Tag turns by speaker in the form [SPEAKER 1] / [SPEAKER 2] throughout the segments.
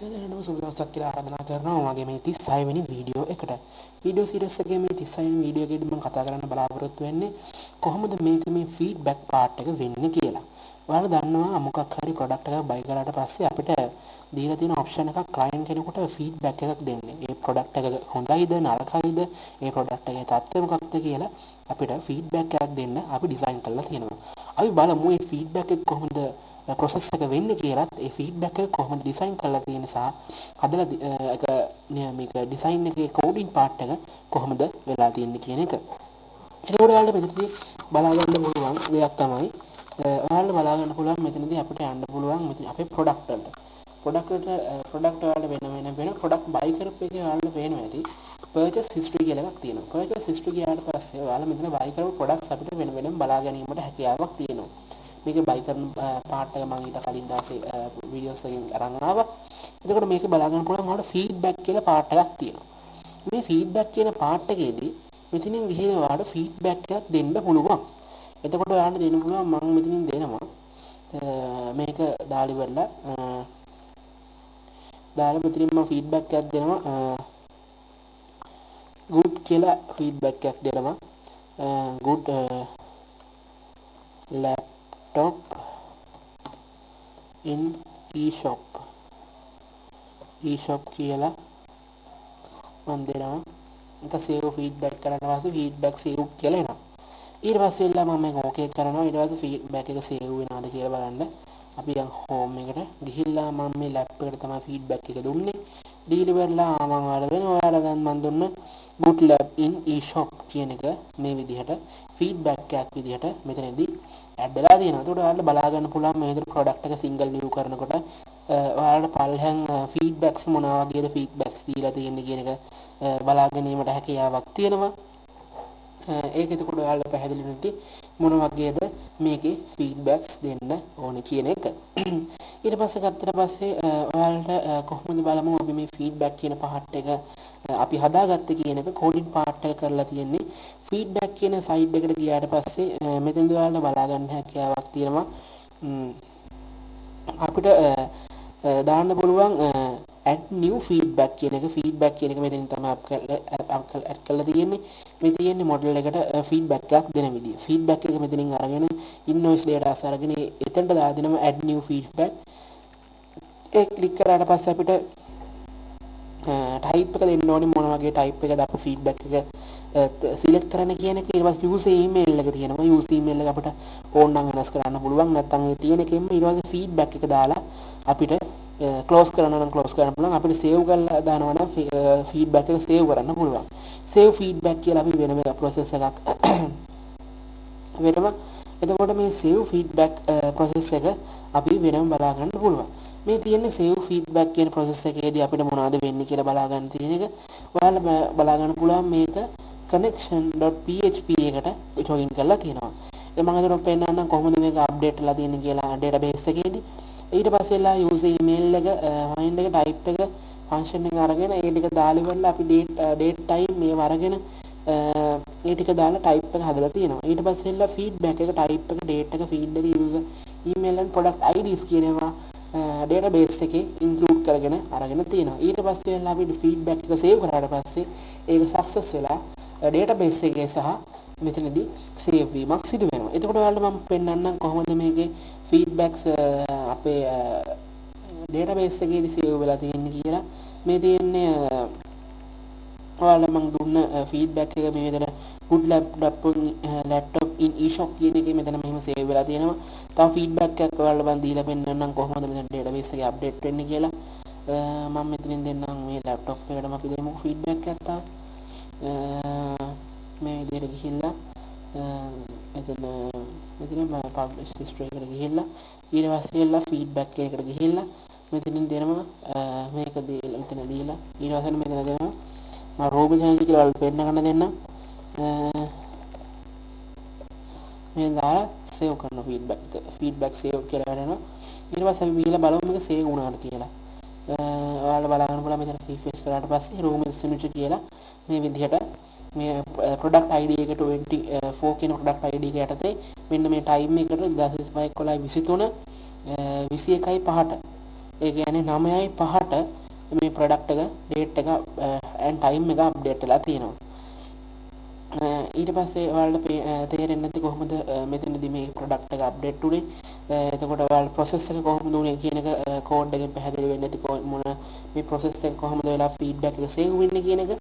[SPEAKER 1] සදහනම සුබදවසක් කියලා ආරාධනා කරනවා මගේ මේ 36 වෙනි වීඩියෝ එකට. වීඩියෝ සීරීස් එකේ මේ 36 වෙනි වීඩියෝ එකේදී මම කතා කරන්න බලාපොරොත්තු වෙන්නේ කොහොමද මේක මේ ෆීඩ්බැක් පාර්ට් එක වෙන්නේ කියලා. ඔයාලා දන්නවා මොකක් හරි ප්‍රොඩක්ට් එකක් බයි කරාට පස්සේ අපිට දීලා තියෙන ඔප්ෂන් එකක් ක්ලයන්ට් කෙනෙකුට ෆීඩ්බැක් එකක් දෙන්න. ඒ ප්‍රොඩක්ට් එක හොඳයිද නරකයිද, ඒ ප්‍රොඩක්ට් එකේ තත්ත්වය මොකක්ද කියලා අපිට ෆීඩ්බැක් එකක් දෙන්න අපි ඩිසයින් කරලා තියෙනවා. අපි බලමු මේ ෆීඩ්බැක් එක කොහොමද ප්‍රොසෙස් එක වෙන්නේ කියලාත්, ඒ ෆීඩ්බැක් එක කොහොමද ඩිසයින් කරලා තියෙන සහ හදලා එක මේක ඩිසයින් එකේ කෝඩින් පාර්ට් එක කොහොමද වෙලා තියෙන්නේ කියන එක. එතකොට ඔයාලට මෙතනදී බලා ගන්න පුළුවන් දෙයක් තමයි ඔයාලට බලා ගන්න පුළුවන් මෙතනදී අපිට යන්න පුළුවන් මෙතන අපේ ප්‍රොඩක්ට් වලට. ප්‍රොඩක්ට් ඔයාලට වෙන ප්‍රොඩක්ට් බයි කරපු එකේ ඔයාලට පේනවා ඇති purchase history කියලා එකක් තියෙනවා. purchase history ගියාට පස්සේ ඔයාලා මෙතන බයි කරපු ප්‍රොඩක්ට්ස් අපිට වෙන බලා ගැනීමට හැකියාවක් තියෙනවා. මේක බයි කරන පාර්ට් එක මම ඊට කලින් දාසේ වීඩියෝස් එකෙන් අරන් ආවා. එතකොට මේක බලා ගන්න පුළුවන් ඔයාලට ෆීඩ්බැක් කියලා පාර්ට් එකක් තියෙනවා. මේ ෆීඩ්බැක් කියන පාර්ට් එකේදී මෙතනින් ගිහින් ඔයාලට ෆීඩ්බැක් එකක් දෙන්න පුළුවන්. එතකොට ඔයාලට දෙන්න පුළුවන් මම මෙතනින් දෙනවා මේක දාලා ඉවරලා දාලා මෙතනින් මම ෆීඩ්බැක් එකක් දෙනවා good කියලා ෆීඩ්බැක් එකක් දෙනවා good laptop in eShop කියලා මම දෙනවා. ඒක සේව් ෆීඩ්බැක් කරලා පස්සේ ෆීඩ්බැක් සේව් කියලා එනවා. ඊට පස්සේ එලා මම මේක ඕකේ කරනවා. ඊට පස්සේ ෆීඩ්බැක් එක සේව් වෙනවද කියලා බලන්න අපි යන් හෝම් එකට ගිහිල්ලා මම මේ ලැප් එකට තමයි ෆීඩ්බැක් එක දුන්නේ. ඩිලිවර්ලා මම ඔයාලා වෙනවා. ඔයාලා දැන් මම දුන්න good lab in eShop කියන එක මේ විදිහට ෆීඩ්බැක් එකක් විදිහට මෙතනදී ඇඩ් වෙලා තියෙනවා. ඒකට ඔයාලට බලා ගන්න පුළුවන් මේ විදිහට ප්‍රොඩක්ට් එක සිංගල් view කරනකොට ඔයාලට පල්හැන් ෆීඩ්බැක්ස් මොනවා වගේද ෆීඩ්බැක්ස් දීලා තියෙන්නේ කියන එක බලා ගැනීමට හැකියාවක් තියෙනවා. ඒක එතකොට ඔයාලට පැහැදිලි නැති මොන වගේද මේකේ ෆීඩ්බැක්ස් දෙන්න ඕනේ කියන එක. ඊට පස්සේ ගත්තට පස්සේ ඔයාලට කොහොමද බලමු අපි මේ ෆීඩ්බැක් කියන පාර්ට් එක අපි හදාගත්තේ කියන එක කෝඩින් පාර්ට් එක කරලා තියෙන්නේ. ෆීඩ්බැක් කියන සයිඩ් එකට ගියාට පස්සේ මෙතෙන්දී ඔයාලට බලා ගන්න හැකියාවක් තියෙනවා. අපිට දාන්න පුළුවන් add new feedback කියන එක. feedback කියන එක මෙතනින් තමයි add කරලා තියෙන්නේ. මේ තියෙන්නේ මොඩල් එකට feedback එකක් දෙන විදිය. feedback එක මෙතනින් අරගෙන invoice data අරගෙන එතනට දාලා දෙනම add new feedback. ඒ ක්ලික් කරාට පස්සේ අපිට type එක දෙන්න ඕනේ මොන වගේ type එකද අපේ feedback එක select කරන්න කියන එක. ඊට පස්සේ user email එක තියෙනවා. user email එක අපිට ඕන නම් වෙනස් කරන්න පුළුවන්. නැත්නම් ඒ තියෙන එකෙන්ම ඊට පස්සේ feedback එක දාලා අපිට close කරන්න නම් close කරන්න පුළුවන්. අපිට save කරලා දානවා නම් feedback එක save කරන්න පුළුවන්. save feedback කියලා අපි වෙනම process එකක් වෙනම. එතකොට මේ save feedback process එක අපි වෙනම බලා ගන්න පුළුවන්. මේ තියෙන්නේ save feedback කියන process එකේදී අපිට මොනවද වෙන්නේ කියලා බලා ගන්න තියෙන එක. ඔයාලා බලා ගන්න පුළුවන් මේක connection.php එකට join කරලා තියෙනවා. මම අදට පෙන්නන්නම් කොහොමද මේක අප්ඩේට් කරලා තියෙන්නේ කියලා database එකේදී. ඊට පස්සේලා user email එක find එක type එක function එක අරගෙන ඒ ටික දාලා ඉවරලා අපි date time මේව අරගෙන ඒ ටික දාලා type එක හදලා තියෙනවා. ඊට පස්සේලා feedback එක type එක date එක feed එක user email and product IDs කියනවා database එකේ include කරගෙන අරගෙන තියෙනවා. ඊට පස්සේලා අපි feedback එක save කරාට පස්සේ ඒක success වෙලා database එකේ සහ මෙතනදී save වීමක් සිදු වෙනවා. එතකොට ඔයාලට මම පෙන්නන්නම් කොහොමද මේකේ feedbacks අපේ database එකේදී save වෙලා තියෙන්නේ කියලා. මේ තියෙන්නේ ඔයාලා මම දුන්න feedback එක මේ විදිහට good laptop in eShop කියන එකේ මෙතන මෙහෙම save වෙලා තියෙනවා. තව feedback එකක් ඔයාලා මම දීලා පෙන්නන්නම් කොහොමද මෙතන database එකේ update වෙන්නේ කියලා. මම මෙතනින් දෙන්නම් මේ laptop එකටම අපි දෙමු feedback එකක් තාම. මේ විදිහට ගිහිල්ලා මෙතන මම publish history එකට ගිහිල්ලා ඊට පස්සේ එලා feedback එකකට ගිහිල්ලා මෙතනින් දෙනවා මේක දීලා මෙතන දීලා ඊට පස්සේ මෙතන දෙනවා මම රෝබි channel කියලා පෙන්න ගන්න දෙන්න මේ දාලා save කරන feedback save කියලා වැඩනවා. ඊට පස්සේ අපි ගිහිල්ලා බලමු මේක save වුණාද කියලා. ඔයාලා බලා ගන්න පුළුවන් මෙතන refresh කරාට පස්සේ room signature කියලා මේ විදිහට මේ product ID එක 24 කියන product ID එක යටතේ මෙන්න මේ time එකට 2025 11 23 21 5ට ඒ කියන්නේ 9:05ට මේ ප්‍රොඩක්ට් එක ඩේට් එක and time එක අප්ඩේට් වෙලා තියෙනවා. ඊට පස්සේ ඔයාලට තේරෙන්නේ නැති කොහොමද මෙතනදී මේ ප්‍රොඩක්ට් එක අප්ඩේට් උනේ. එතකොට ඔයාලා process එක කොහොමද උනේ කියන එක කෝඩ් එකෙන් පැහැදිලි වෙන්නේ නැති මොන මේ process එක කොහොමද වෙලා feedback එක save වෙන්නේ කියන එක.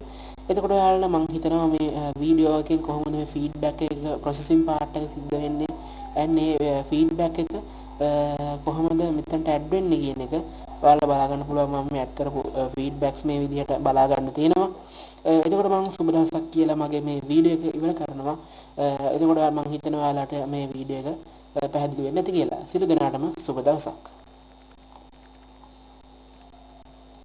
[SPEAKER 1] එතකොට ඔයාලා මම හිතනවා මේ වීඩියෝ එකෙන් කොහොමද මේ feedback එක processing part එක සිද්ධ වෙන්නේ and මේ feedback එක කොහොමද මෙතනට add වෙන්නේ කියන එක ඔයාලා බලා ගන්න පුළුවන්. මම මේ add කරපු feedbacks මේ විදිහට බලා ගන්න තියෙනවා. එතකොට මම සුබ දවසක් කියලා මගේ මේ වීඩියෝ එක ඉවර කරනවා. එතකොට මම හිතනවා ඔයාලට මේ වීඩියෝ එක පැහැදිලි වෙන්නේ නැති කියලා. සියලු දෙනාටම සුබ දවසක්.